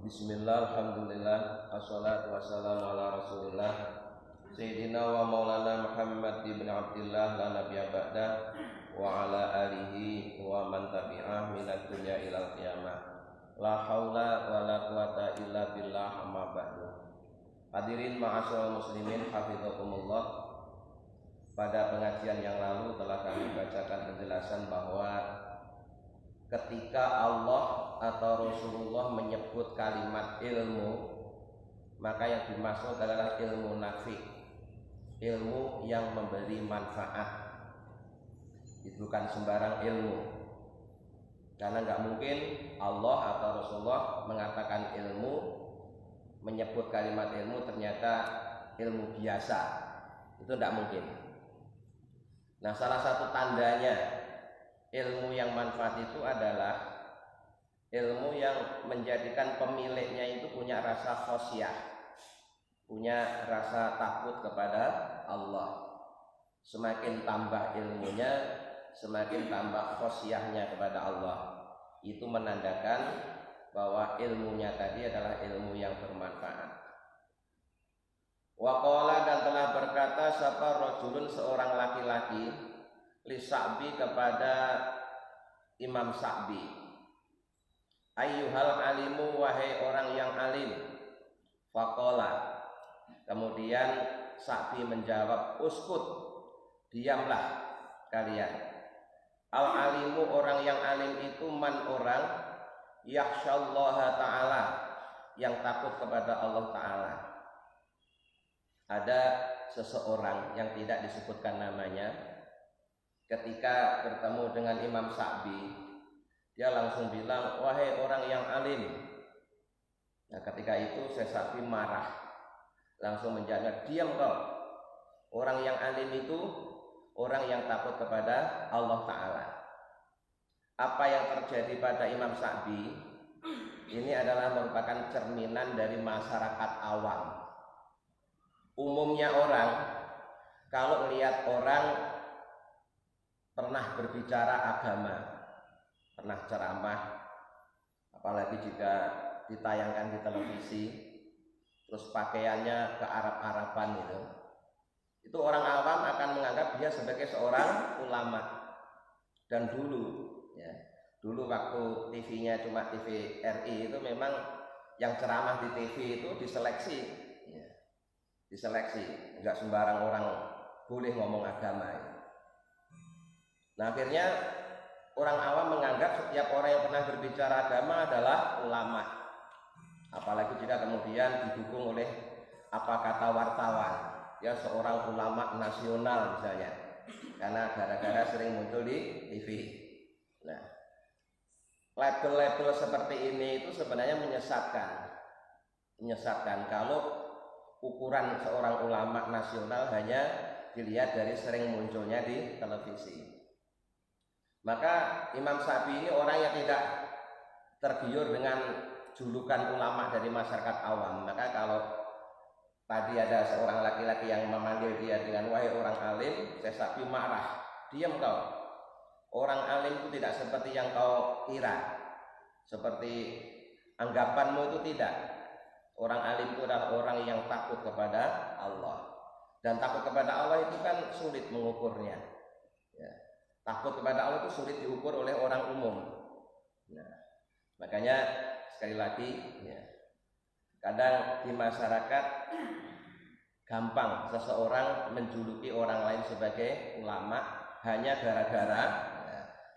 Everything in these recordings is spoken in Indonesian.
Bismillah, alhamdulillah, wassalatu wassalamu ala rasulillah Sayyidina wa maulana Muhammad ibn Abdillah la nabiyya ba'dah wa ala alihi wa man tabi'ah minad dunya ilal qiyamah. La haula wa la quwata illa billah amma ba'du. Hadirin ma'asyiral muslimin hafizakumullah. Pada pengajian yang lalu telah kami bacakan penjelasan bahwa ketika Allah atau Rasulullah menyebut kalimat ilmu, maka yang dimaksud adalah ilmu nafi, ilmu yang memberi manfaat. Itu bukan sembarang ilmu, karena nggak mungkin Allah atau Rasulullah mengatakan ilmu, menyebut kalimat ilmu ternyata ilmu biasa. Itu tidak mungkin. Nah, salah satu tandanya ilmu yang manfaat itu adalah ilmu yang menjadikan pemiliknya itu punya rasa khosyah, punya rasa takut kepada Allah. Semakin tambah ilmunya, semakin tambah khosyahnya kepada Allah. Itu menandakan bahwa ilmunya tadi adalah ilmu yang bermanfaat. Waqala, dan telah berkata sapa rajulun, seorang laki-laki, li Sa'bi, kepada Imam Sa'bi, ayyuhal alimu, wahai orang yang alim. Faqala, kemudian Sa'bi menjawab, uskut, diamlah kalian. Al alimu, orang yang alim itu man, orang yakhsyallaha ta'ala, yang takut kepada Allah ta'ala. Ada seseorang yang tidak disebutkan namanya, ketika bertemu dengan Imam Sa'bi, dia langsung bilang, wahai orang yang alim. Nah, ketika itu Syekh Sa'bi marah, langsung menjawab, diam kau. Orang yang alim itu orang yang takut kepada Allah Ta'ala. Apa yang terjadi pada Imam Sa'bi ini adalah merupakan cerminan dari masyarakat awam. Umumnya orang kalau melihat orang pernah berbicara agama, pernah ceramah, apalagi jika ditayangkan di televisi, terus pakaiannya ke Arab-Araban itu orang awam akan menganggap dia sebagai seorang ulama. Dan dulu waktu TV-nya cuma TV RI, itu memang yang ceramah di TV itu diseleksi, nggak sembarang orang boleh ngomong agama. Nah, akhirnya orang awam menganggap setiap orang yang pernah berbicara agama adalah ulama. Apalagi jika kemudian didukung oleh apa kata wartawan, ya seorang ulama nasional misalnya, karena gara-gara sering muncul di TV. Nah, label-label seperti ini itu sebenarnya menyesatkan kalau ukuran seorang ulama nasional hanya dilihat dari sering munculnya di televisi. Maka Imam Sa'bi ini orang yang tidak tergiur dengan julukan ulama dari masyarakat awam. Maka kalau tadi ada seorang laki-laki yang memanggil dia dengan wahai orang alim, Syekh Sa'bi marah, diam kau. Orang alim itu tidak seperti yang kau kira, seperti anggapanmu itu tidak. Orang alim itu adalah orang yang takut kepada Allah. Dan takut kepada Allah itu kan sulit mengukurnya. Takut kepada Allah itu sulit diukur oleh orang umum. Nah, makanya sekali lagi, kadang di masyarakat gampang seseorang menjuluki orang lain sebagai ulama hanya gara-gara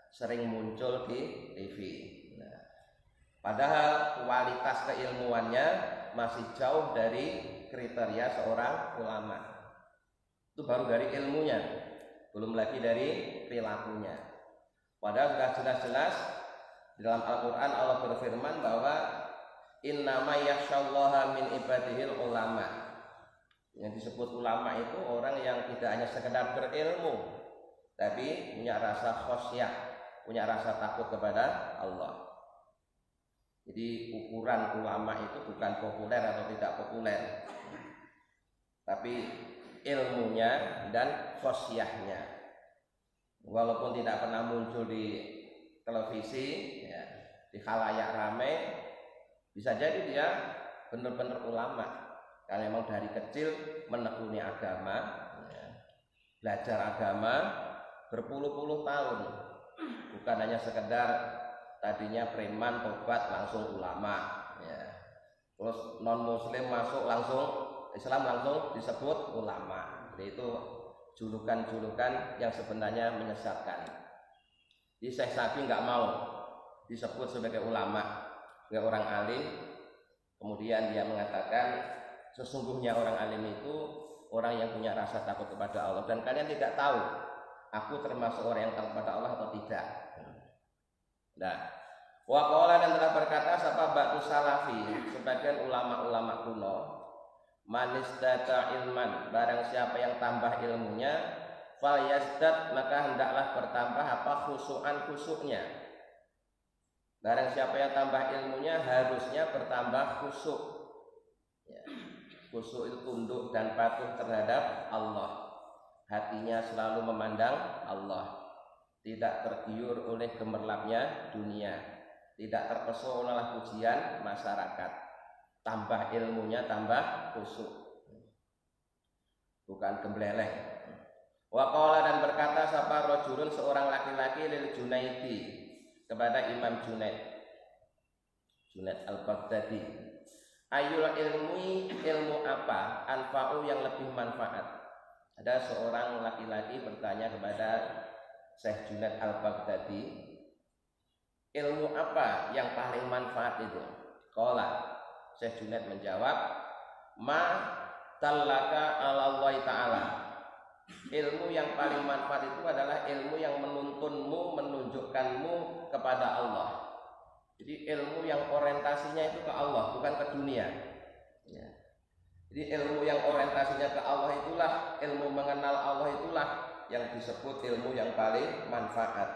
sering muncul di TV. Nah, padahal kualitas keilmuannya masih jauh dari kriteria seorang ulama. Itu baru dari ilmunya, belum lagi dari perilakunya. Padahal sudah jelas-jelas di dalam Al-Quran Allah berfirman bahwa innama yakhsyallaha min ibadihil ulama. Yang disebut ulama itu orang yang tidak hanya sekedar berilmu, tapi punya rasa khosyah, punya rasa takut kepada Allah. Jadi ukuran ulama itu bukan populer atau tidak populer, tapi ilmunya dan khosyahnya. Walaupun tidak pernah muncul di televisi, di khalayak ramai, Bisa jadi dia benar-benar ulama karena memang dari kecil menekuni agama, ya, belajar agama berpuluh-puluh tahun, bukan hanya sekedar tadinya preman tobat langsung ulama, ya. Terus non muslim masuk langsung Islam langsung disebut ulama. Jadi itu julukan-julukan yang sebenarnya menyesatkan. Jadi Syekh Sabi nggak mau disebut sebagai ulama, sebagai orang alim. Kemudian dia mengatakan sesungguhnya orang alim itu orang yang punya rasa takut kepada Allah, dan kalian tidak tahu aku termasuk orang yang takut kepada Allah atau tidak. Nah, waqala dan telah berkata sapa ba'du salafi, sebagian ulama-ulama kuno, manistata ilman, barang siapa yang tambah ilmunya, fal yazdad, maka hendaklah bertambah apa khusyuknya. Barang siapa yang tambah ilmunya harusnya bertambah khusyuk, ya. Khusyuk itu tunduk dan patuh terhadap Allah, hatinya selalu memandang Allah, tidak tergiur oleh gemerlapnya dunia, tidak terpesona oleh pujian masyarakat. Tambah ilmunya tambah khusyuk, bukan gembleleng. Wa qala dan berkata sapa rajulun seorang laki-laki lil Junaidi kepada Imam Junaid Al-Baghdadi, ayul ilmu apa anfa'u yang lebih manfaat. Ada seorang laki-laki bertanya kepada Syekh Junaid Al-Baghdadi, ilmu apa yang paling manfaat itu? Qala, Syekh Junaid menjawab, ma tallaka ala Allah ta'ala. Ilmu yang paling manfaat itu adalah ilmu yang menuntunmu, menunjukkanmu kepada Allah. Jadi ilmu yang orientasinya itu ke Allah, bukan ke dunia, ya. Jadi ilmu yang orientasinya ke Allah itulah, ilmu mengenal Allah itulah yang disebut ilmu yang paling manfaat.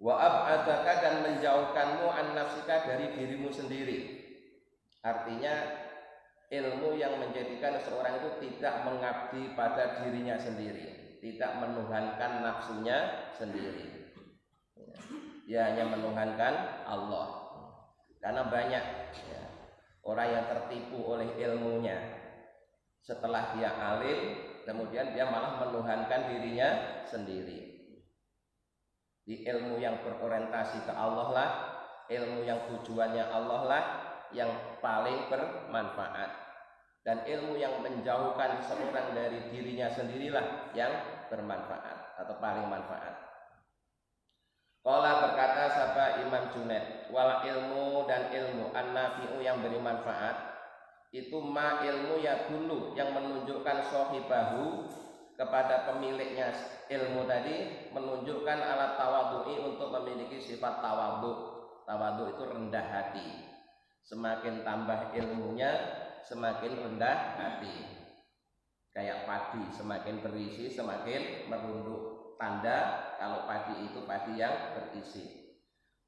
Wa ab'adaka, dan menjauhkanmu an nafsika, dari dirimu sendiri. Artinya ilmu yang menjadikan seorang itu tidak mengabdi pada dirinya sendiri, tidak menuhankan nafsunya sendiri. Dia hanya menuhankan Allah. Karena banyak, ya, orang yang tertipu oleh ilmunya. Setelah dia alim, kemudian dia malah menuhankan dirinya sendiri. Di ilmu yang berorientasi ke Allah lah, ilmu yang tujuannya Allah lah yang paling bermanfaat, dan ilmu yang menjauhkan seorang dari dirinya sendirilah yang bermanfaat atau paling manfaat. Qala berkata sapa Imam Junaid, wal ilmu, dan ilmu an-nafi'u yang beri manfaat itu ma ilmu ya dulu yang menunjukkan sohibahu kepada pemiliknya ilmu tadi, menunjukkan alat tawadhu'i untuk memiliki sifat tawadhu. Tawadhu itu rendah hati. Semakin tambah ilmunya, semakin rendah hati. Kayak padi, semakin berisi semakin merunduk. Tanda kalau padi itu padi yang berisi.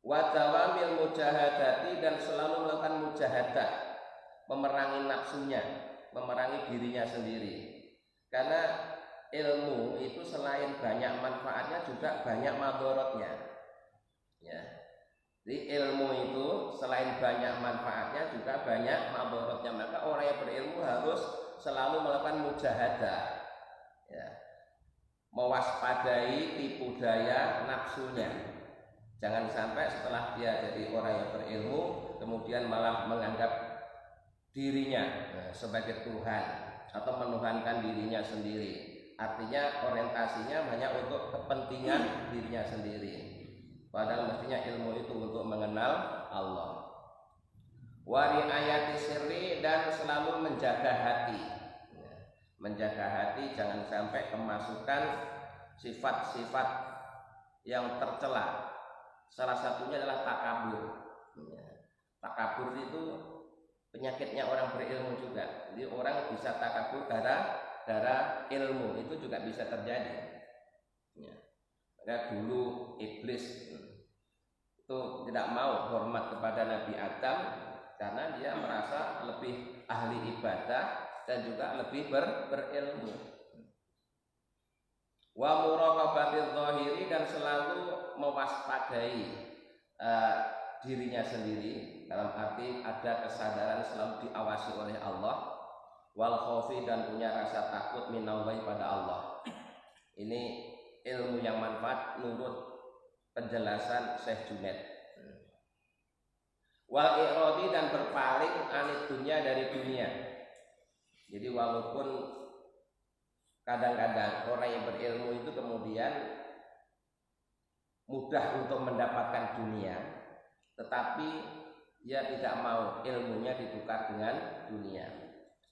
Wa dawamil mujahadati, dan selalu melakukan mujahadah, memerangi nafsunya, memerangi dirinya sendiri. Karena ilmu itu selain banyak manfaatnya juga banyak madharatnya, ya. Jadi ilmu itu selain banyak manfaatnya juga banyak madharatnya. Maka orang yang berilmu harus selalu melakukan mujahadah, ya, mewaspadai tipu daya nafsunya. Jangan sampai setelah dia jadi orang yang berilmu kemudian malah menganggap dirinya sebagai Tuhan atau menuhankan dirinya sendiri. Artinya orientasinya hanya untuk kepentingan dirinya sendiri, padahal mestinya ilmu itu untuk mengenal Allah. Wari ayati sirri, dan selalu menjaga hati. Menjaga hati jangan sampai kemasukan sifat-sifat yang tercela. Salah satunya adalah takabur. Takabur itu penyakitnya orang berilmu juga. Jadi orang bisa takabur gara ilmu, itu juga bisa terjadi, ya. Maka dulu iblis itu tidak mau hormat kepada Nabi Adam karena dia merasa lebih ahli ibadah dan juga lebih berilmu. Wa muraqabatil zahiri, dan selalu mewaspadai dirinya sendiri, dalam arti ada kesadaran selalu diawasi oleh Allah, wal khaufi dan punya rasa takut minallahi pada Allah. Ini ilmu yang manfaat menurut penjelasan Syekh Junaid. Wal i'radi dan berpaling anit dunya dari dunia. Jadi walaupun kadang-kadang orang yang berilmu itu kemudian mudah untuk mendapatkan dunia, tetapi dia tidak mau ilmunya ditukar dengan dunia.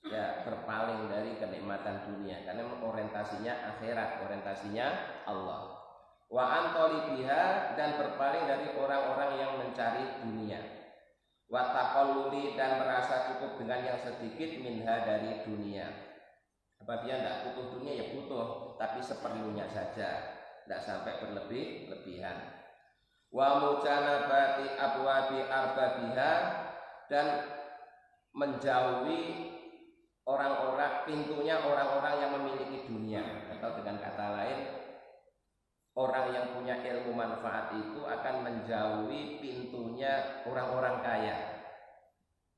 Ya berpaling dari kenikmatan dunia karena orientasinya akhirat, orientasinya Allah. Wa antolibiha dan berpaling dari orang-orang yang mencari dunia. Wa taqalluli dan merasa cukup dengan yang sedikit minha dari dunia. Apa dia tidak butuh dunia ya butuh, tapi seperlunya saja, tidak sampai berlebihan. Wa mujanabati abwabi arbabiha dan menjauhi orang-orang pintunya orang-orang yang memiliki dunia, atau dengan kata lain orang yang punya ilmu manfaat itu akan menjauhi pintunya orang-orang kaya.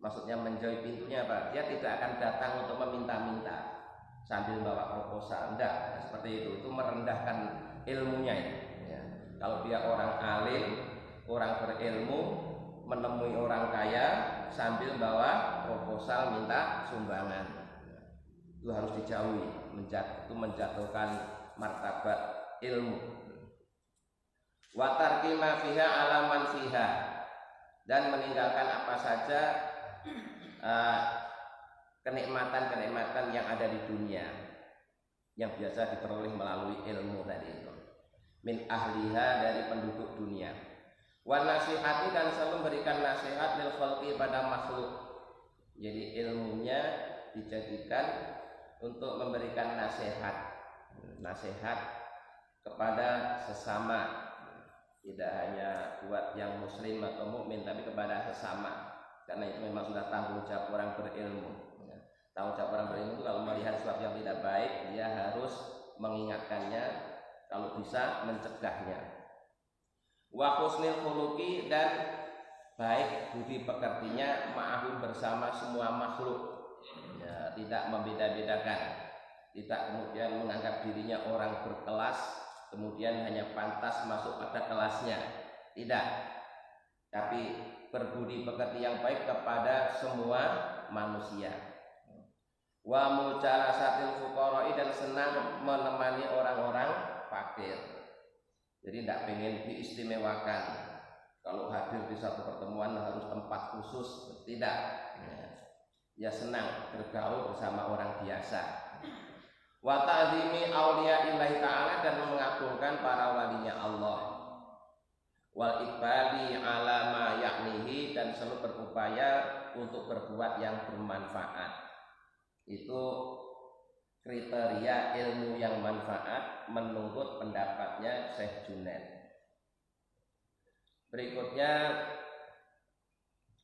Maksudnya menjauhi pintunya apa? Dia tidak akan datang untuk meminta-minta sambil bawa proposal, enggak seperti itu. Itu merendahkan ilmunya itu. Ya. Kalau dia orang alim, orang berilmu, menemui orang kaya sambil bawa proposal minta sumbangan, itu harus dijauhi. Itu menjatuhkan martabat ilmu. Wa tarki ma fiha ala man fiha dan meninggalkan apa saja kenikmatan-kenikmatan yang ada di dunia yang biasa diperoleh melalui ilmu tadi itu. Min ahliha dari penduduk dunia. Wa nasihati dan selalu memberikan nasihat lil khalqi pada makhluk. Jadi ilmunya dijadikan untuk memberikan nasihat kepada sesama, tidak hanya buat yang muslim atau mukmin, tapi kepada sesama. Karena itu memang sudah tanggung jawab orang berilmu. Tanggung jawab orang berilmu itu kalau melihat sesuatu yang tidak baik, dia harus mengingatkannya, kalau bisa mencegahnya. Wa husnil khuluqi dan baik budi pekertinya ma'ahum bersama semua makhluk. Ya, tidak membeda-bedakan, tidak kemudian menganggap dirinya orang berkelas, kemudian hanya pantas masuk pada kelasnya, tidak. Tapi berbudi pekerti yang baik kepada semua manusia. Wa mucalasatil fuqara'i dan senang menemani orang-orang fakir. Jadi tidak pengen diistimewakan. Kalau hadir di satu pertemuan harus tempat khusus, tidak. Ya senang bergaul bersama orang biasa. Wa ta'zimi auliya'illahi ta'ala dan mengagungkan para walinya Allah. Wal iqbali ala ma yaknihi dan selalu berupaya untuk berbuat yang bermanfaat. Itu kriteria ilmu yang manfaat menurut pendapatnya Syekh Junaid. Berikutnya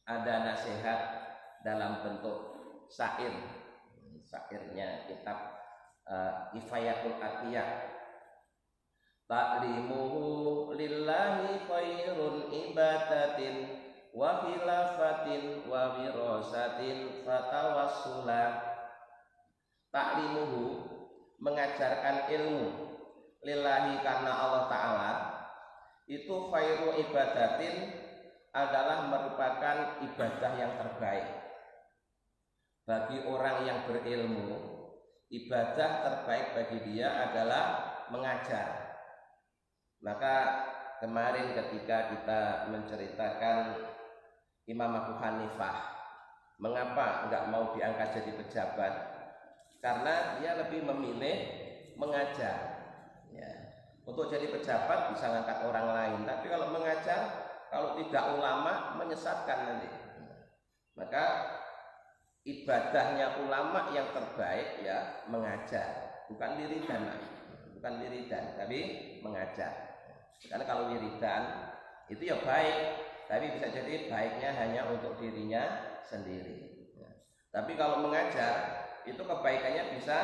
ada nasihat dalam bentuk syairnya kitab Kifayatul Atiyah. Ta'limuhu lillahi khairun ibadatin wa khilafatin wa wirasatin fatawassula. Ta'limuhu mengajarkan ilmu lillahi karena Allah Ta'ala itu khairu ibadatin adalah merupakan ibadah yang terbaik. Bagi orang yang berilmu, ibadah terbaik bagi dia adalah mengajar. Maka kemarin ketika kita menceritakan Imam Abu Hanifah, mengapa enggak mau diangkat jadi pejabat? Karena dia lebih memilih mengajar. Ya. Untuk jadi pejabat bisa ngangkat orang lain, tapi kalau mengajar, kalau tidak ulama menyesatkan nanti. Maka ibadahnya ulama yang terbaik ya mengajar, bukan wiridan, tapi mengajar. Karena kalau wiridan itu ya baik, tapi bisa jadi baiknya hanya untuk dirinya sendiri. Tapi kalau mengajar itu kebaikannya bisa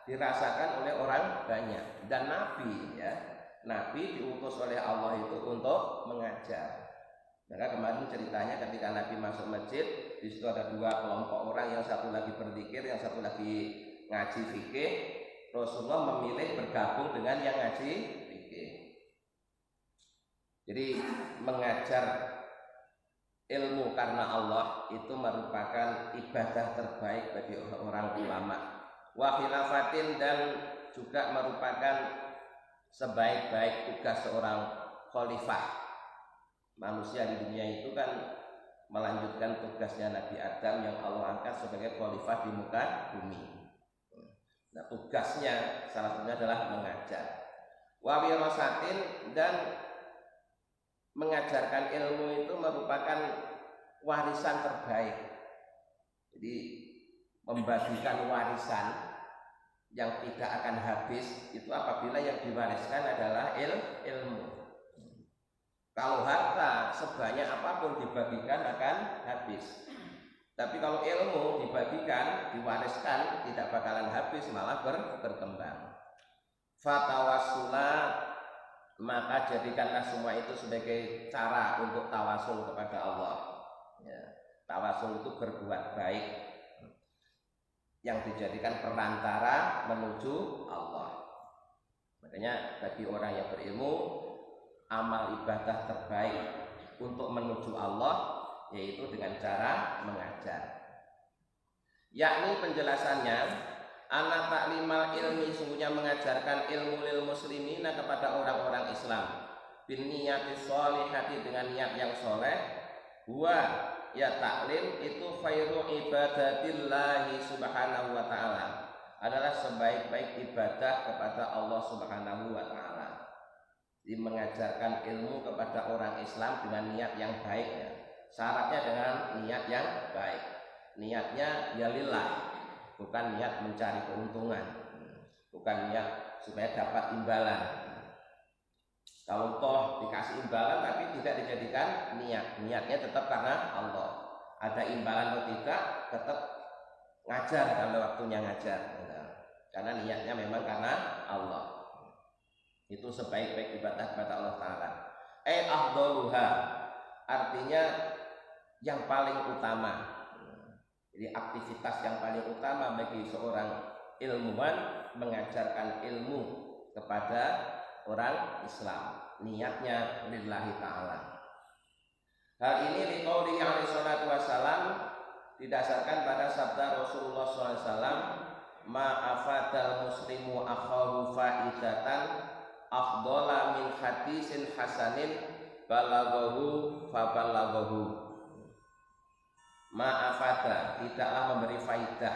dirasakan oleh orang banyak. Dan Nabi diutus oleh Allah itu untuk mengajar. Maka kemarin ceritanya ketika Nabi masuk masjid, di situ ada dua kelompok orang, yang satu lagi berzikir, yang satu lagi ngaji fikih. Rasulullah memilih bergabung dengan yang ngaji fikih. Jadi mengajar ilmu karena Allah itu merupakan ibadah terbaik bagi orang ulama. Wa khilafatin, dan juga merupakan sebaik-baik tugas seorang khalifah. Manusia di dunia itu kan melanjutkan tugasnya Nabi Adam yang Allah angkat sebagai khalifah di muka bumi. Nah, tugasnya salah satunya adalah mengajar. Wa wirasatin, dan mengajarkan ilmu itu merupakan warisan terbaik. Jadi membagikan warisan yang tidak akan habis itu apabila yang diwariskan adalah ilmu. Kalau harta sebanyak apapun dibagikan akan habis. Tapi kalau ilmu dibagikan, diwariskan, tidak bakalan habis, malah berkembang. Fatawassula, maka jadikanlah semua itu sebagai cara untuk tawasul kepada Allah. Ya, tawasul itu berbuat baik yang dijadikan perantara menuju Allah. Makanya bagi orang yang berilmu, amal ibadah terbaik untuk menuju Allah yaitu dengan cara mengajar. Yakni penjelasannya, anak taklimal ilmi, sungguhnya mengajarkan ilmu lil muslimina kepada orang-orang Islam, bin niyati sholihati, dengan niat yang soleh. Huwa, ya taklim itu khairu ibadatillahi subhanahu wa ta'ala, adalah sebaik-baik ibadah kepada Allah subhanahu wa ta'ala. Jadi mengajarkan ilmu kepada orang Islam dengan niat yang baik, ya. Syaratnya dengan niat yang baik. Niatnya ya lillah, bukan niat mencari keuntungan, bukan niat supaya dapat imbalan. Kalau toh dikasih imbalan tapi tidak dijadikan niatnya tetap karena Allah. Ada imbalan atau tidak, tetap ngajar kalau waktunya ngajar, karena niatnya memang karena Allah. Itu sebaik-baik ibadah kepada Allah Ta'ala. Afdaluha, artinya yang paling utama. Jadi aktivitas yang paling utama bagi seorang ilmuwan mengajarkan ilmu kepada orang Islam, niatnya lillahi ta'ala. Hal ini liqauli alaihi salatu wassalam, didasarkan pada sabda Rasulullah SAW, ma'afadal muslimu akhahu faidatan afdala min hadisin hasanin balaghahu fabalaghahu. Ma'afada, tidaklah memberi faidah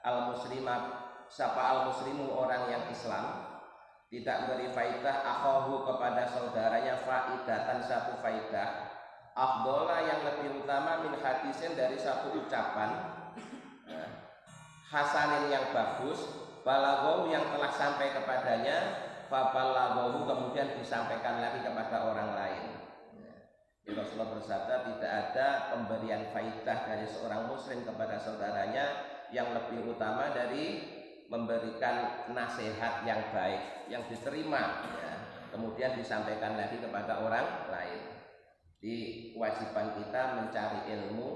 al muslimah, siapa al muslimu orang yang Islam, tidak memberi faidah akhahu kepada saudaranya faidatan, satu faidah, afdala yang lebih utama, min hadisin dari satu ucapan, hasanin yang bagus, balaghahu yang telah sampai kepadanya, fabalaghahu kemudian disampaikan lagi kepada orang lain. Rasulullah bersabda, tidak ada pemberian faidah dari seorang muslim kepada saudaranya yang lebih utama dari memberikan nasihat yang baik, yang diterima, ya, kemudian disampaikan lagi kepada orang lain. Di kewajiban kita mencari ilmu,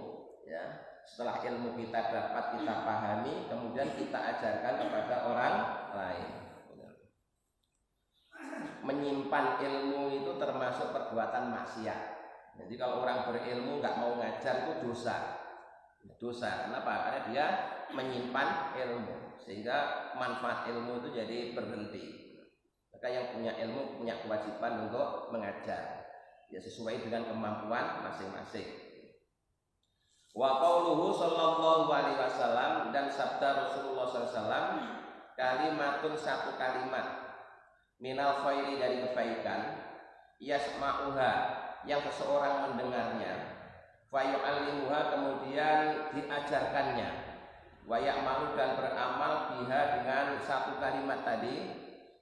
ya, setelah ilmu kita dapat, kita pahami, kemudian kita ajarkan kepada orang lain. Menyimpan ilmu itu termasuk perbuatan maksiat. Jadi kalau orang berilmu nggak mau ngajar itu dosa. Kenapa? Karena dia menyimpan ilmu, sehingga manfaat ilmu itu jadi berhenti. Maka yang punya ilmu punya kewajiban untuk mengajar, ya sesuai dengan kemampuan masing-masing. Wa qauluhu sallallahu alaihi wasallam, dan sabda Rasulullah SAW, kalimatun, satu kalimat, minal khairi, dari kebaikan, yasma'uha, yang seseorang mendengarnya, fayu'allimuha, kemudian diajarkannya, wa ya'malu, dan beramal biha, dengan satu kalimat tadi,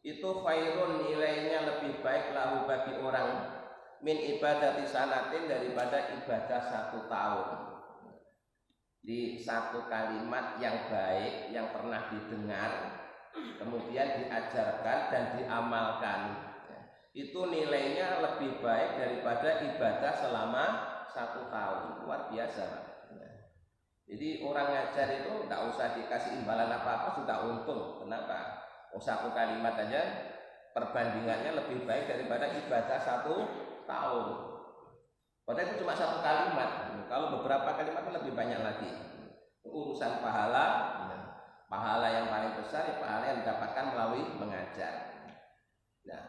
itu khairun, nilainya lebih baik, lahu, bagi orang, min ibadati sanatin, daripada ibadah 1 tahun. Di satu kalimat yang baik yang pernah didengar, kemudian diajarkan dan diamalkan, itu nilainya lebih baik daripada ibadah selama 1 tahun. Luar biasa, Pak. Jadi orang ngajar itu tidak usah dikasih imbalan apa-apa sudah untung. Kenapa? Oh, 1 kalimat aja perbandingannya lebih baik daripada ibadah 1 tahun. Padahal itu cuma 1 kalimat. Kalau beberapa kalimat itu lebih banyak lagi. Urusan pahala, pahala yang paling besar ya pahala yang didapatkan melalui mengajar. Nah,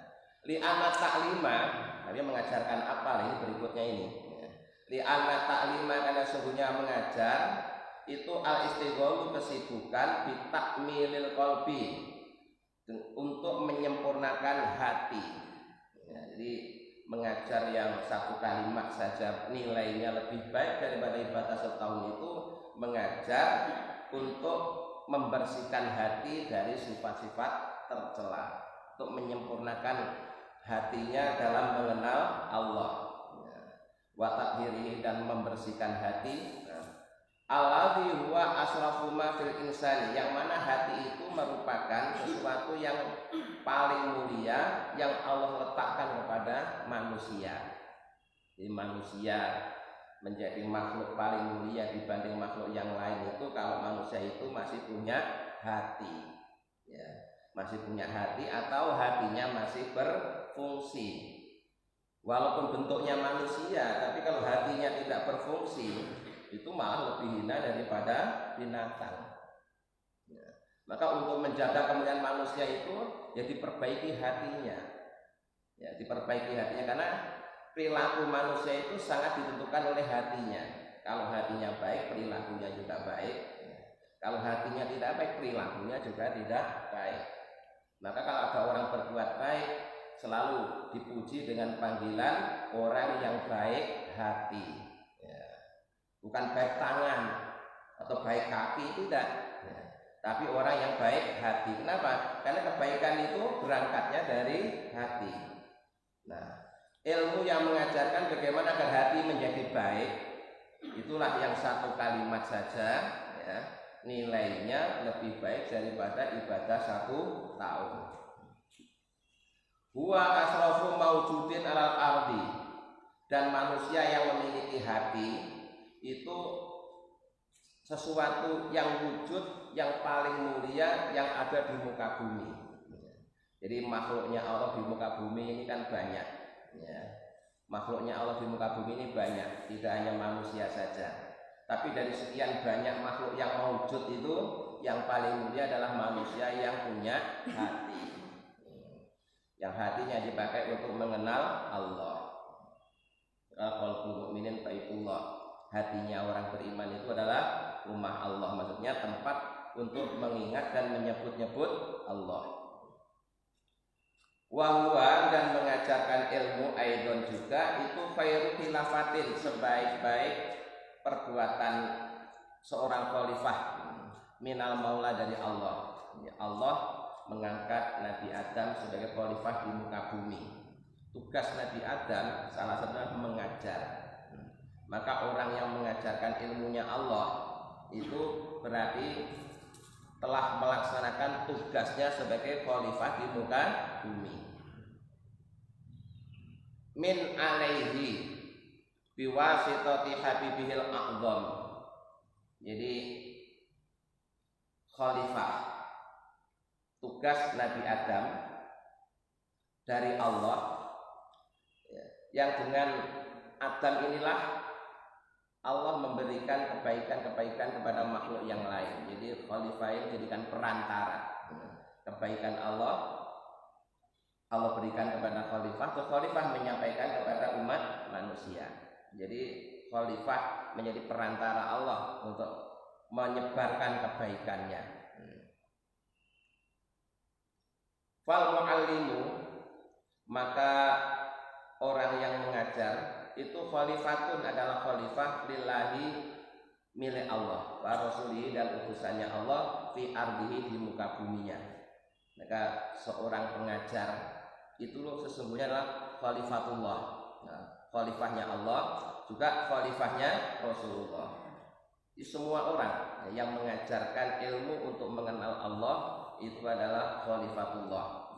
li'anna ta'lima, dia mengajarkan apa ini berikutnya ini. Li'anna ta'lima karena sesungguhnya mengajar itu al-istighalu kesibukan bitakmilil qalbi untuk menyempurnakan hati. Ya, jadi mengajar yang 1 kalimat saja nilainya lebih baik daripada ibadah 1 tahun itu mengajar untuk membersihkan hati dari sifat-sifat tercela, untuk menyempurnakan hatinya dalam mengenal Allah. Wa tathhirihi dan membersihkan hati. Alladzi huwa asrafu ma fil insani, yang mana hati itu merupakan sesuatu yang paling mulia yang Allah letakkan kepada manusia. Jadi manusia menjadi makhluk paling mulia dibanding makhluk yang lain itu kalau manusia itu masih punya hati, ya, masih punya hati atau hatinya masih berfungsi. Walaupun bentuknya manusia, tapi kalau hatinya tidak berfungsi, itu malah lebih hina daripada binatang. Ya. Maka untuk menjaga kemuliaan manusia itu, ya diperbaiki hatinya. Ya, diperbaiki hatinya karena perilaku manusia itu sangat ditentukan oleh hatinya. Kalau hatinya baik, perilakunya juga baik. Kalau hatinya tidak baik, perilakunya juga tidak baik. Maka kalau ada orang berbuat baik, selalu dipuji dengan panggilan orang yang baik hati. Ya. Bukan baik tangan atau baik kaki, tidak. Ya. Tapi orang yang baik hati. Kenapa? Karena kebaikan itu berangkatnya dari hati. Nah, ilmu yang mengajarkan bagaimana agar hati menjadi baik, itulah yang 1 kalimat saja, ya, nilainya lebih baik daripada ibadah 1 tahun. Huwa asrafu maujudin alal ardi, dan manusia yang memiliki hati itu sesuatu yang wujud yang paling mulia yang ada di muka bumi. Jadi makhluknya Allah di muka bumi ini kan banyak, ya. Makhluknya Allah di muka bumi ini banyak, tidak hanya manusia saja. Tapi dari sekian banyak makhluk yang wujud itu yang paling mulia adalah manusia yang punya hati, yang hatinya dipakai untuk mengenal Allah. Qalbul mukminin baitullah, hatinya orang beriman itu adalah rumah Allah, maksudnya tempat untuk mengingat dan menyebut-nyebut Allah. Wahwa, dan mengajarkan ilmu aidon juga itu khairu khilafatin, sebaik-baik perbuatan seorang khalifah minal maula dari Allah. Allah mengangkat Nabi Adam sebagai khalifah di muka bumi. Tugas Nabi Adam salah satunya mengajar. Maka orang yang mengajarkan ilmunya Allah itu berarti telah melaksanakan tugasnya sebagai khalifah di muka bumi. Min alaihi biwasitati habibihil a'zam. Jadi khalifah, tugas Nabi Adam dari Allah, ya, yang dengan Adam inilah Allah memberikan kebaikan-kebaikan kepada makhluk yang lain. Jadi khalifah ini dijadikan perantara. Kebaikan Allah berikan kepada khalifah, terus khalifah menyampaikan kepada umat manusia. Jadi khalifah menjadi perantara Allah untuk menyebarkan kebaikannya. Fal muallimu, maka orang yang mengajar itu khalifatun, adalah khalifah lillahi, milik Allah, wa rasulihi, dan utusannya Allah, fi ardihi, di muka buminya. Maka seorang pengajar itu sesungguhnya adalah khalifatullah. Nah, khalifahnya Allah juga khalifahnya Rasulullah. Di semua orang yang mengajarkan ilmu untuk mengenal Allah itu adalah khalifatullah.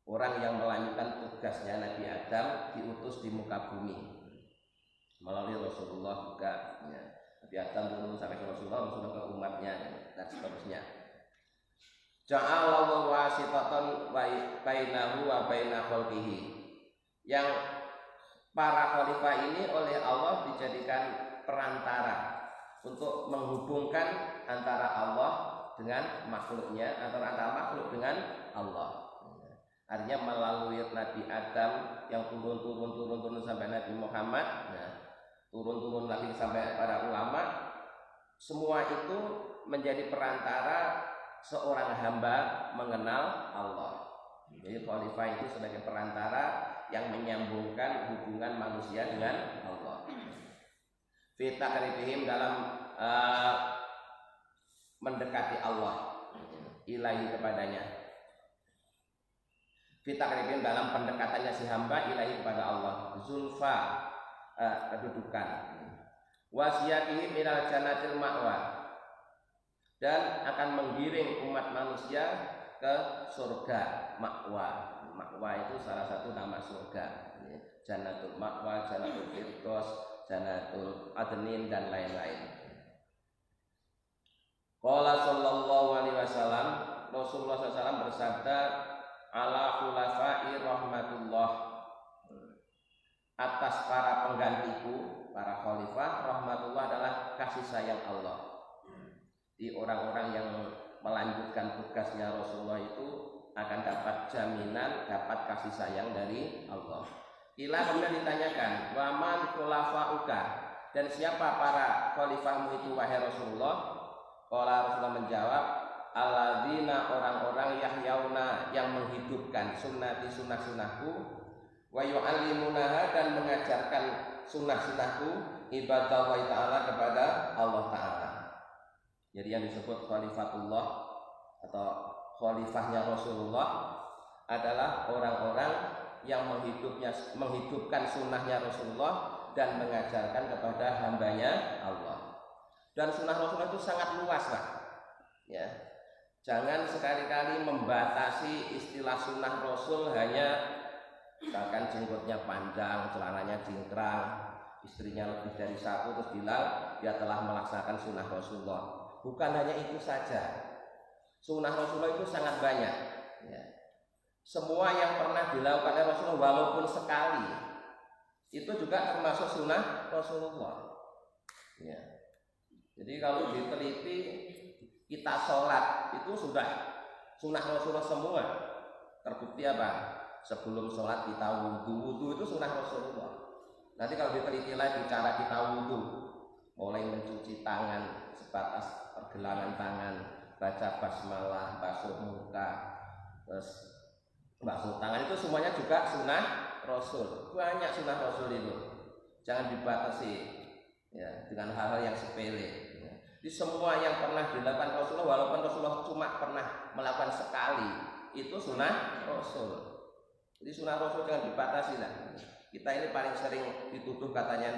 orang yang melanjutkan tugasnya Nabi Adam diutus di muka bumi melalui Rasulullah juga ya. Nabi Adam turun sampai ke Rasulullah ke umatnya dan seterusnya. Ja'alallahu wasitatan bainahu wa baina khalqihi. Yang para khalifah ini oleh Allah dijadikan perantara untuk menghubungkan antara Allah dengan makhluknya, antara makhluk dengan Allah. Artinya melalui Nabi Adam yang turun sampai Nabi Muhammad, turun lagi sampai para ulama, semua itu menjadi perantara seorang hamba mengenal Allah. Jadi khalifah itu sebagai perantara yang menyambungkan hubungan manusia dengan Allah. Fi taqribihim dalam mendekati Allah, ilahi kepadanya. Fi taqribihim dalam pendekatannya si hamba ilahi kepada Allah. Zulfa kedudukan. Wasiyatihim ilal jannatil ma'wa. Dan akan menggiring umat manusia ke surga ma'wa. Ma'wa itu salah satu nama surga. Jannatul ma'wa, jannatul firdaus, jannatul adnin dan lain-lain. Qala sallallahu alaihi wasallam, Rasulullah SAW bersabda, ala khulafai rahmatullah, atas para penggantiku, para khalifah, rahmatullah adalah kasih sayang Allah. Di orang-orang yang melanjutkan tugasnya Rasulullah itu akan dapat jaminan, dapat kasih sayang dari Allah. Ila kemudian ditanyakan, waman khulafauka, dan siapa para khalifahmu itu wahai Rasulullah? Qala Rasulullah menjawab, alladzina orang-orang yahyauna yang menghidupkan sunnati sunnah-sunnahku, wa yu'allimunaha dan mengajarkan sunnah-sunnahku ibadah Allah Ta'ala kepada Allah Ta'ala. Jadi yang disebut khalifatullah atau khalifahnya Rasulullah adalah orang-orang yang menghidupkan sunnahnya Rasulullah dan mengajarkan kepada hambanya Allah. Dan sunnah Rasulullah itu sangat luas, Pak. Ya, jangan sekali-kali membatasi istilah sunnah Rasul hanya misalkan jenggotnya panjang, celananya cingkrang, istrinya lebih dari satu, terus bilang dia telah melaksanakan sunnah Rasulullah. Bukan hanya itu saja, sunnah Rasulullah itu sangat banyak. Ya. Semua yang pernah dilakukan oleh Rasulullah walaupun sekali, itu juga termasuk sunnah Rasulullah. Ya. Jadi kalau diteliti kita sholat itu sudah sunnah Rasulullah semua. Terbukti apa? Sebelum sholat kita wudhu itu sunnah Rasulullah. Nanti kalau diteliti lagi cara kita wudhu, mulai mencuci tangan sebatas pergelangan tangan, baca basmalah, basuh muka, terus basuh tangan, itu semuanya juga sunnah Rasul. Banyak sunnah Rasul itu. Jangan dibatasi ya dengan hal-hal yang sepele. Di semua yang pernah dilakukan Rasulullah, walaupun Rasulullah cuma pernah melakukan sekali, itu sunnah Rasul. Jadi sunnah Rasul jangan dibatasi lah. Kita ini paling sering dituduh katanya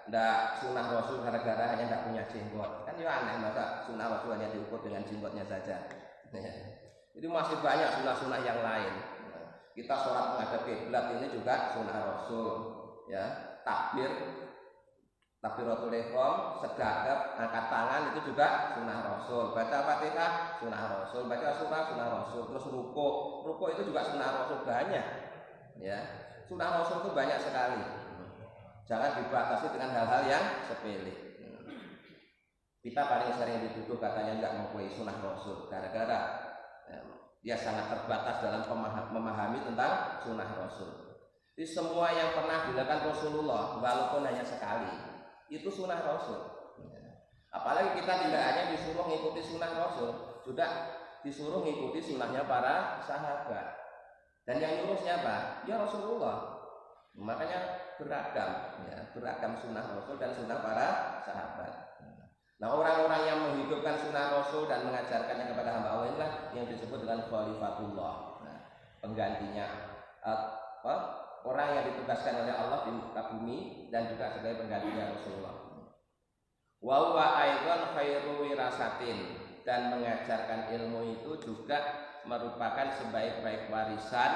ndak sunnah Rasul gara-gara hanya ndak punya jenggot. Kan ya aneh, masa sunnah Rasul hanya diukur dengan jenggotnya saja. Jadi masih banyak sunnah-sunnah yang lain. Kita sholat menghadap kiblat ini juga sunnah Rasul. Ya, takbiratul ihram, sedekap, angkat tangan itu juga sunnah Rasul. Baca Fatihah sunnah Rasul, baca surah sunnah Rasul. Terus rukuk itu juga sunnah Rasul, banyak. Ya, sunnah Rasul itu banyak sekali. Jangan dibatasi dengan hal-hal yang sepele. Kita paling sering dituduh katanya enggak mengakui sunnah Rasul gara-gara dia sangat terbatas dalam memahami tentang sunnah Rasul. Di semua yang pernah dilakukan Rasulullah walaupun hanya sekali, itu sunnah Rasul. Apalagi kita tidak hanya disuruh mengikuti sunnah Rasul, juga disuruh mengikuti sunnahnya para sahabat. Dan yang nyuruh siapa? Ya Rasulullah. Makanya beragam sunnah Rasul dan sunnah para sahabat. Nah, orang-orang yang menghidupkan sunnah Rasul dan mengajarkannya kepada hamba Allah inilah yang disebut dengan khalifatullah. Nah, penggantinya orang yang ditugaskan oleh Allah di muka bumi dan juga sebagai penggantinya Rasulullah. Wa huwa aidan khairu wirasatin, dan mengajarkan ilmu itu juga merupakan sebaik-baik warisan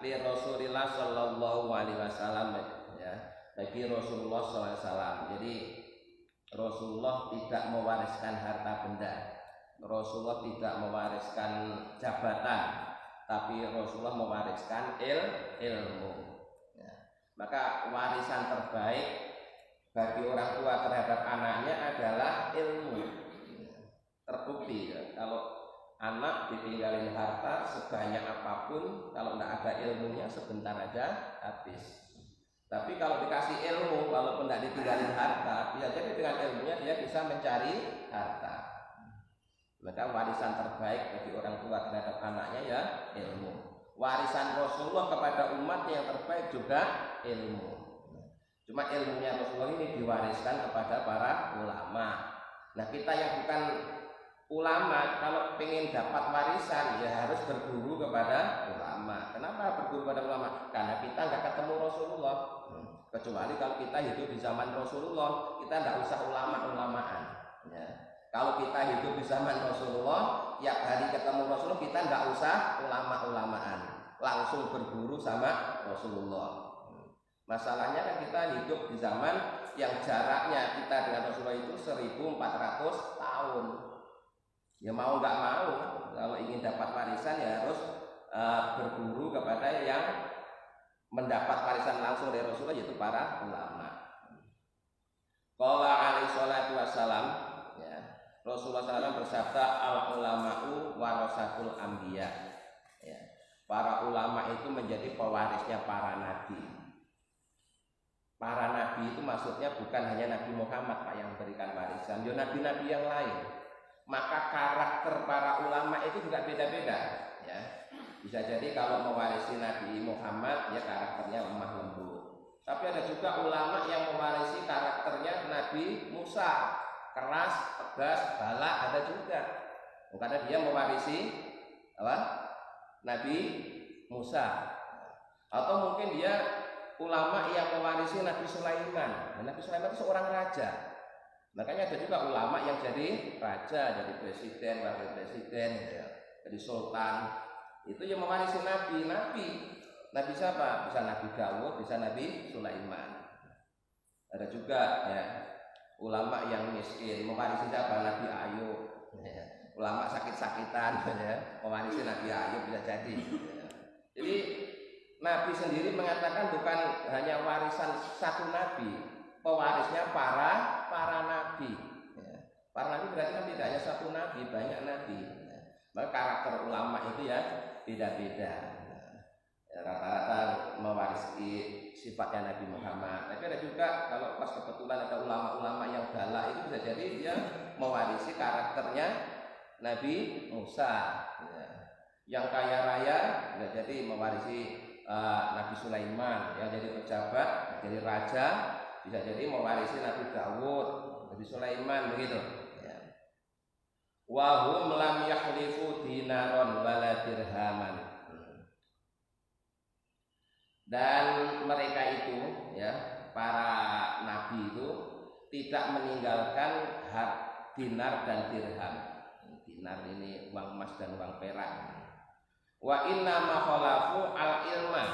li Rasulillah sallallahu alaihi wasallam, ya, bagi Rasulullah sallallahu alaihi wasallam. Jadi Rasulullah tidak mewariskan harta benda, Rasulullah tidak mewariskan jabatan, tapi Rasulullah mewariskan ilmu. Ya. Maka warisan terbaik bagi orang tua terhadap anaknya adalah ilmu. Terbukti ya, kalau anak ditinggalin harta sebanyak apapun, kalau tidak ada ilmunya sebentar aja habis. Tapi kalau dikasih ilmu, walaupun tidak ditinggalin harta, bisa jadi dengan ilmunya dia bisa mencari harta. Maka warisan terbaik bagi orang tua terhadap anaknya ya ilmu. Warisan Rasulullah kepada umatnya yang terbaik juga ilmu. Cuma ilmunya Rasulullah ini diwariskan kepada para ulama. Nah, kita yang bukan ulama, kalau ingin dapat warisan ya harus berguru kepada ulama. Kenapa berguru kepada ulama? Karena kita nggak ketemu Rasulullah. Kecuali kalau kita hidup di zaman Rasulullah, kita nggak usah ulama-ulamaan. Ya. Kalau kita hidup di zaman Rasulullah, tiap hari ketemu Rasulullah, kita nggak usah ulama-ulamaan, langsung berguru sama Rasulullah. Masalahnya kan kita hidup di zaman yang jaraknya kita dengan Rasulullah itu 1400 tahun. Ya mau nggak mau, kalau ingin dapat warisan ya harus berguru kepada yang mendapat warisan langsung dari Rasulullah, yaitu para ulama. Qala alaihi salatu wassalam, ya, Rasulullah SAW bersabda, al ulama'u warasatul anbiya. Ya, para ulama itu menjadi pewarisnya para nabi. Para nabi itu maksudnya bukan hanya Nabi Muhammad Pak yang memberikan warisan, ya nabi-nabi yang lain. Maka karakter para ulama itu juga beda-beda, ya. Bisa jadi kalau mewarisi Nabi Muhammad ya karakternya lemah lembut. Tapi ada juga ulama yang mewarisi karakternya Nabi Musa, keras, tegas, galak, ada juga. Karena dia mewarisi apa? Nabi Musa. Atau mungkin dia ulama yang mewarisi Nabi Sulaiman. Nabi Sulaiman itu seorang raja. Makanya ada juga ulama yang jadi raja, jadi presiden, wakil presiden, ya, jadi sultan. Itu yang mewarisi nabi. Nabi siapa? Bisa Nabi Dawud, bisa Nabi Sulaiman. Ada juga ya ulama yang miskin, mewarisi siapa? Nabi Ayub. Ya. Ulama sakit-sakitan, ya, mewarisi Nabi Ayub bisa jadi. Ya. Jadi Nabi sendiri mengatakan bukan hanya warisan satu nabi, pewarisnya para nabi. Ya. Para nabi berarti kan tidak hanya satu nabi, banyak nabi. Ya. Maka karakter ulama itu ya beda-beda. Ya, rata-rata mewarisi sifatnya Nabi Muhammad. Tapi ada juga kalau pas kebetulan ada ulama-ulama yang galak, itu bisa jadi dia mewarisi karakternya Nabi Musa. Ya. Yang kaya raya bisa jadi mewarisi Nabi Sulaiman, yang jadi pejabat, jadi raja, bisa jadi mewarisi Nabi Dawud, Nabi Sulaiman, begitu. Ya. Wahum lam yakhlifu dinaron wala dirhaman. Dan mereka itu, ya, para nabi itu tidak meninggalkan hak dinar dan dirham. Dinar ini uang emas dan uang perak. Wa inna ma khalafu al ilma.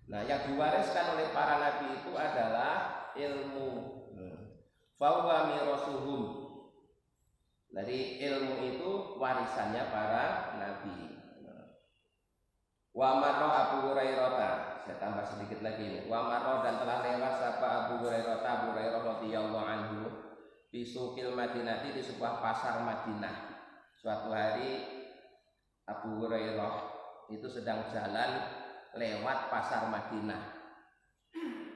Nah, yang diwariskan oleh para nabi itu adalah ilmu. Fahuwa mirasuhum. Dari ilmu itu warisannya para nabi. Wa marra Abu Hurairah, saya tambah sedikit lagi ini. Wa marra, dan telah lewat sapa Abu Hurairah radhiyallahu anhu di suqil Madinah, di sebuah pasar Madinah. Suatu hari Abu Hurairah itu sedang jalan lewat pasar Madinah.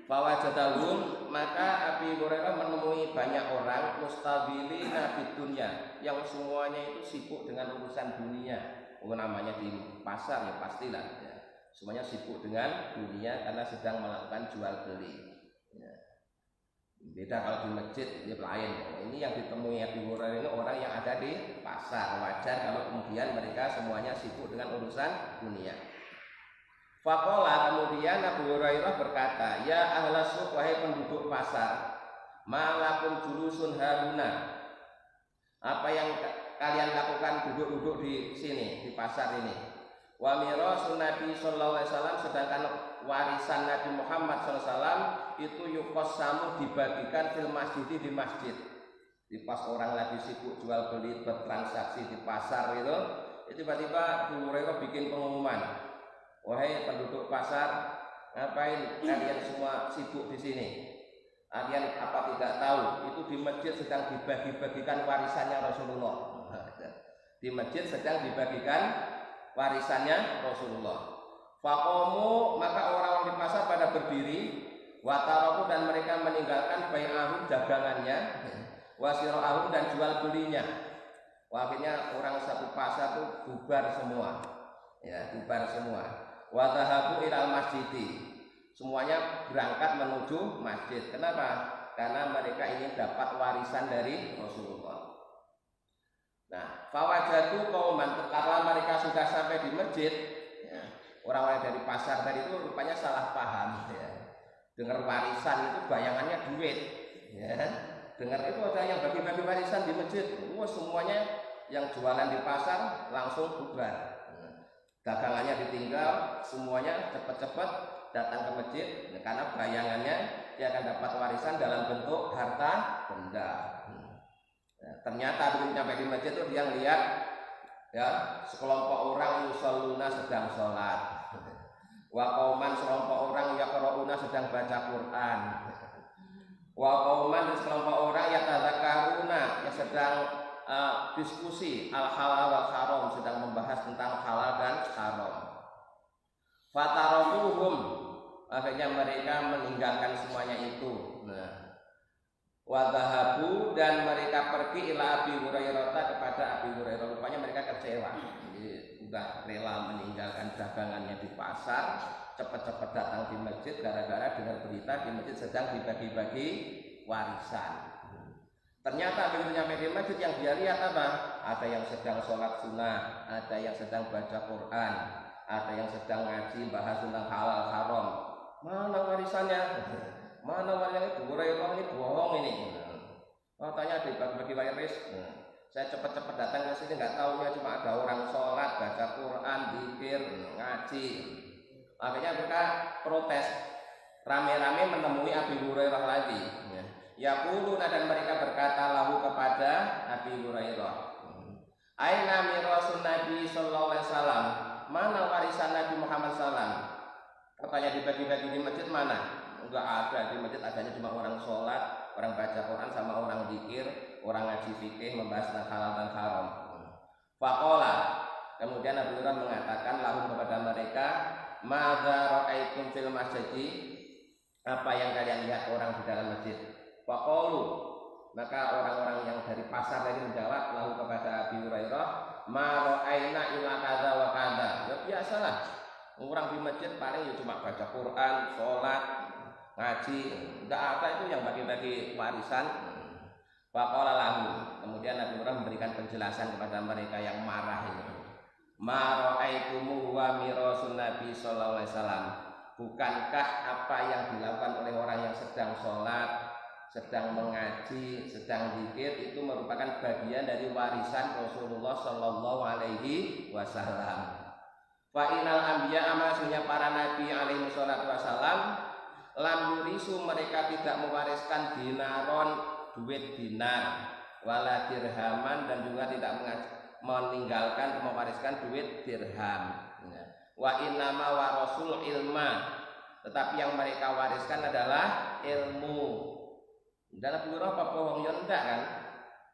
Fawajadahum, maka Abu Hurairah menemui banyak orang mustabilina fid dunya, yang semuanya itu sibuk dengan urusan dunia. Namanya di pasar ya pastilah ya. Semuanya sibuk dengan dunia karena sedang melakukan jual beli. Ya. Beda kalau di masjid ya lain. Ini yang ditemui Abu Hurairah ini orang yang ada di pasar. Wajar kalau kemudian mereka semuanya sibuk dengan urusan dunia. Faqala, kemudian Abu Hurairah berkata, ya ahlas suq, wahai penduduk pasar, malakum julusun haruna. Apa yang kalian lakukan duduk-duduk di sini, di pasar ini? Wa mirasun Nabi sallallahu alaihi wasallam, sedangkan warisan Nabi Muhammad sallallahu alaihi wasallam itu yuqassamu dibagikan fil masjid, di masjid. Di pas orang lagi sibuk jual beli bertransaksi di pasar itu tiba-tiba Abu Hurairah bikin pengumuman, wahai penduduk pasar, ngapain kalian semua sibuk di sini? Kalian apa tidak tahu itu di masjid sedang dibagi-bagikan warisannya Rasulullah. Di masjid sedang dibagikan warisannya Rasulullah. Faqamu, maka orang-orang di pasar pada berdiri, wataraku, dan mereka meninggalkan bai'ahum, dagangannya, wasira'ahum, dan jual belinya. Akhirnya orang satu pasar itu bubar semua, ya, bubar semua. Watahabu ilal masjidi, semuanya berangkat menuju masjid. Kenapa? Karena mereka ingin dapat warisan dari Rasulullah. Nah, fawajatu qauman, karena mereka sudah sampai di masjid, ya, orang-orang dari pasar tadi itu rupanya salah paham, ya. Dengar warisan itu bayangannya duit, ya. Dengar itu ada yang bagi-bagi warisan di masjid, semuanya yang jualan di pasar langsung bubar, dagangannya ditinggal, semuanya cepat-cepat datang ke masjid, karena bayangannya dia akan dapat warisan dalam bentuk harta benda. Ternyata begitu sampai di masjid itu dia lihat, ya, sekelompok orang yusalluna, sedang sholat, wa qauman, sekelompok orang yaqra'una, sedang baca Quran, wa qauman, sekelompok orang yatadzakaruna, yang sedang diskusi al halal wal haram, sedang membahas tentang halal dan haram. Fatarakuhum, akhirnya mereka meninggalkan semuanya itu. Wadhahabu, dan mereka pergi ila Abi Hurairah, kepada Abi Hurairah. Rupanya mereka kecewa, jadi sudah rela meninggalkan dagangannya di pasar, cepat-cepat datang di masjid gara-gara dengar berita di masjid sedang dibagi-bagi warisan. Ternyata begitu nyampe di masjid, yang dia lihat apa? Ada yang sedang sholat sunnah, ada yang sedang baca Quran, ada yang sedang ngaji bahas tentang halal haram. Mana warisannya? Mana warisannya? Abu Hurairah ini bohong ini. Katanya dibagi-bagi waris. Saya cepat-cepat datang ke sini, nggak tahunya cuma ada orang sholat, baca Quran, zikir, ngaji. Akhirnya mereka protes, rame-rame menemui Abi Hurairah lagi. Yaquluna, dan mereka berkata lahu kepada Abi Hurairah, aina mirasun Nabi sallallahu alaihi wasallam, mana warisan Nabi Muhammad sallam? Katanya dibagi-bagi di masjid, mana? Enggak ada, di masjid adanya cuma orang sholat, orang baca Quran, sama orang zikir, orang ngaji fikih, membahas tentang halal dan haram. Faqala, kemudian Abu Hurairah mengatakan lahum kepada mereka, madza ra'aitum fil masjid, apa yang kalian lihat orang di dalam masjid? Faqalu, maka orang-orang yang dari pasar tadi menjawab lahu kepada Abi Hurairah, ma ra'aina illa kadza wa kadza. Ya biasalah, orang di masjid paling ya cuma baca Quran, sholat, ngaji, enggak ada itu yang bagi-bagi warisan. Faqala lahu, kemudian Nabi Hurairah memberikan penjelasan kepada mereka yang marah ini. Ma ra'aitumu wa mirasun Nabi sallallahu alaihi wasallam. Bukankah apa yang dilakukan oleh orang yang sedang sholat, sedang mengaji, sedang zikir itu merupakan bagian dari warisan Rasulullah sallallahu alaihi wasallam. Fa inal anbiya, maksudnya para nabi alaihi salatu wasallam, lam yurisu, mereka tidak mewariskan dinaron, duit dinar, wala dirhaman, dan juga tidak meninggalkan mewariskan duit dirham. Wa innama warasul ilma, tetapi yang mereka wariskan adalah ilmu. Dan Abu Hurairah apa bohong? Ya enggak kan?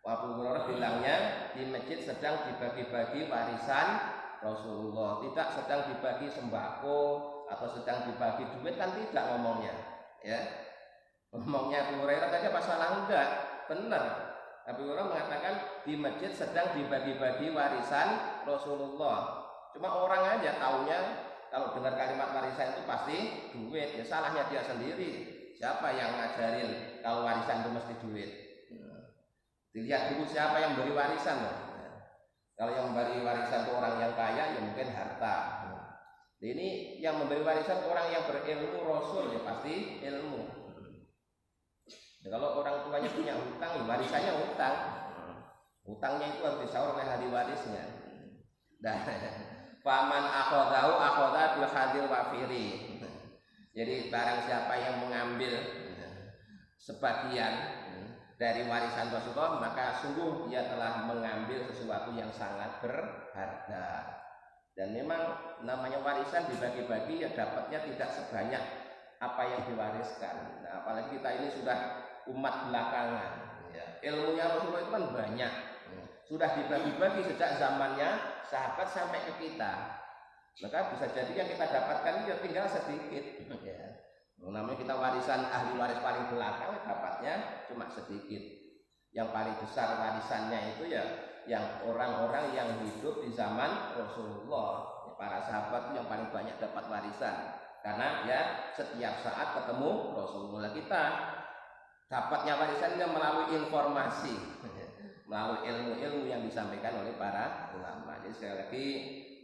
Abu Hurairah bilangnya di masjid sedang dibagi-bagi warisan Rasulullah, tidak sedang dibagi sembako atau sedang dibagi duit, kan tidak ngomongnya, ya. Ngomongnya Abu Hurairah tadi apa salah? Enggak, benar. Abu Hurairah mengatakan di masjid sedang dibagi-bagi warisan Rasulullah. Cuma orang aja taunya kalau dengar kalimat warisan itu pasti duit, ya salahnya dia sendiri. Siapa yang ngajarin kalau warisan itu mesti duit? Dilihat dulu siapa yang beri warisan loh. Kalau yang memberi warisan itu orang yang kaya, ya mungkin harta. Ini yang memberi warisan orang yang berilmu Rasul, ya pasti ilmu. Nah, kalau orang tuanya punya hutang, ya warisannya hutang. Hutangnya itu harus disaur oleh ahli warisnya. Nah, Faman akhadahu akhadha bil hadir wafiri. Jadi barang siapa yang mengambil sebagian dari warisan Rasulullah, maka sungguh dia telah mengambil sesuatu yang sangat berharga. Dan memang namanya warisan dibagi-bagi ya dapatnya tidak sebanyak apa yang diwariskan. Nah, apalagi kita ini sudah umat belakangan ya. Ilmunya Rasulullah itu kan banyak, sudah dibagi-bagi sejak zamannya sahabat sampai ke kita. Maka bisa jadi yang kita dapatkan ya tinggal sedikit ya. Namanya kita warisan ahli waris paling belakang, dapatnya cuma sedikit. Yang paling besar warisannya itu ya yang orang-orang yang hidup di zaman Rasulullah. Para sahabat itu yang paling banyak dapat warisan, karena ya setiap saat ketemu Rasulullah. Kita dapatnya warisannya melalui informasi, melalui ilmu-ilmu yang disampaikan oleh para ulama. Jadi sekali lagi,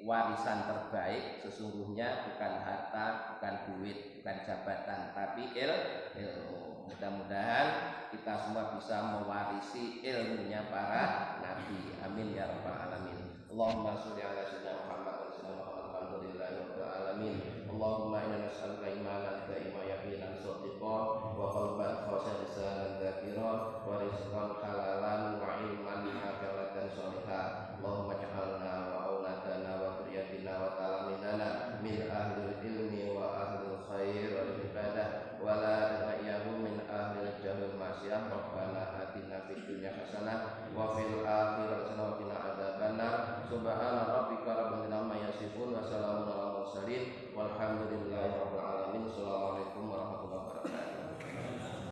warisan terbaik sesungguhnya bukan harta, bukan duit, bukan jabatan, tapi ilmu. Mudah-mudahan kita semua bisa mewarisi ilmunya para nabi. Amin ya rabbal alamin. Allahumma sholli ala sayyidina Muhammad wa sallam. Alhamdulillahi rabbil alamin. Allahumma inna nas'aluka imanan da'iman yaqinan shadiqan wa qalban khashi'an dzakiran wa rizqan halalan wa ilman nafi'an shalihan. Allahumma ja'alna wa auladana wa dhurriyyatina wa talaminana min ahlil ilmi wa ahlil khair wal ibadah wa la ta'iyahu min ahlil jahil masyah. Rabbana atina fid dunya hasanah wa fil akhirati hasanah wa qina adzabannar. Subhana rabbika rabbil izzati amma yasifun wa salamun alal mursalin walhamdulillahi